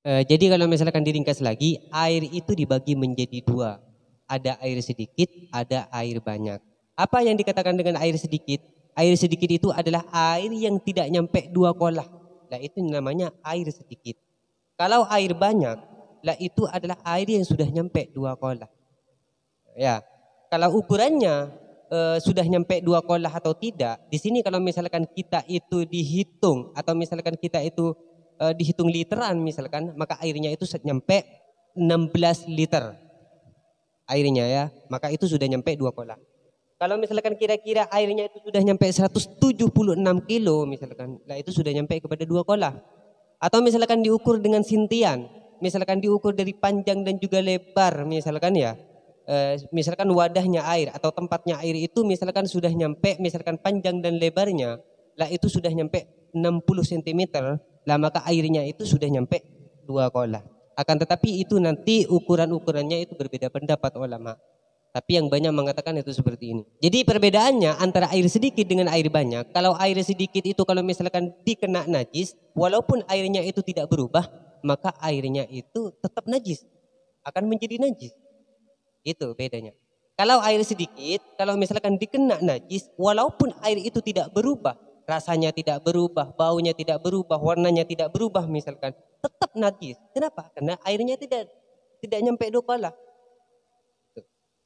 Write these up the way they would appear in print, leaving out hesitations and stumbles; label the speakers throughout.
Speaker 1: Jadi kalau misalkan diringkas lagi, air itu dibagi menjadi dua. Ada air sedikit, ada air banyak. Apa yang dikatakan dengan air sedikit? Air sedikit itu adalah air yang tidak nyampe 2 kolah. Nah itu namanya air sedikit. Kalau air banyak, lah itu adalah air yang sudah nyampe 2 kolah. Ya, kalau ukurannya sudah nyampe 2 kolah atau tidak, di sini kalau misalkan kita itu dihitung atau misalkan kita itu dihitung literan misalkan, maka airnya itu nyampe 16 liter airnya ya, maka itu sudah nyampe 2 kolah. Kalau misalkan kira-kira airnya itu sudah nyampe 176 kilo misalkan, lah itu sudah nyampe kepada 2 kolah. Atau misalkan diukur dengan sintian, misalkan diukur dari panjang dan juga lebar misalkan ya, misalkan wadahnya air atau tempatnya air itu misalkan sudah nyampe misalkan panjang dan lebarnya, lah itu sudah nyampe 60 cm, lah maka airnya itu sudah nyampe 2 kolah. Akan tetapi itu nanti ukuran-ukurannya itu berbeda pendapat ulama. Tapi yang banyak mengatakan itu seperti ini. Jadi perbedaannya antara air sedikit dengan air banyak. Kalau air sedikit itu kalau misalkan dikena najis, walaupun airnya itu tidak berubah, maka airnya itu tetap najis. Akan menjadi najis. Itu bedanya. Kalau air sedikit, kalau misalkan dikena najis, walaupun air itu tidak berubah, rasanya tidak berubah, baunya tidak berubah, warnanya tidak berubah misalkan, tetap najis. Kenapa? Karena airnya tidak nyampe 2 kolah.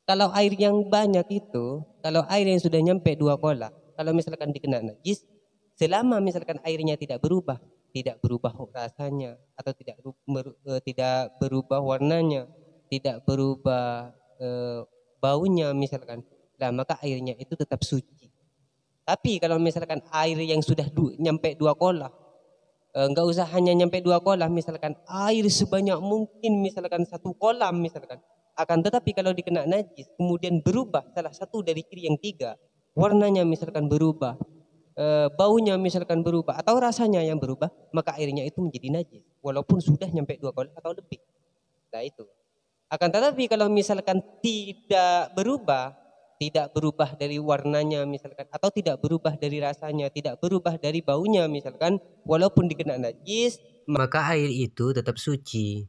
Speaker 1: Kalau air yang banyak itu, kalau air yang sudah nyampe 2 kolah, kalau misalkan dikena najis, selama misalkan airnya tidak berubah rasanya atau tidak berubah warnanya, tidak berubah baunya misalkan, nah maka airnya itu tetap suci. Tapi kalau misalkan air yang sudah nyampe 2 kolah, enggak usah hanya nyampe 2 kolah, misalkan air sebanyak mungkin misalkan 1 kolam misalkan. Akan tetapi kalau dikena najis kemudian berubah salah satu dari ciri yang 3, warnanya misalkan berubah, baunya misalkan berubah atau rasanya yang berubah, maka airnya itu menjadi najis walaupun sudah nyampe 2 kolah atau lebih. Nah itu. Akan tetapi kalau misalkan tidak berubah dari warnanya misalkan, atau tidak berubah dari rasanya, tidak berubah dari baunya misalkan, walaupun dikena najis, maka air itu tetap suci.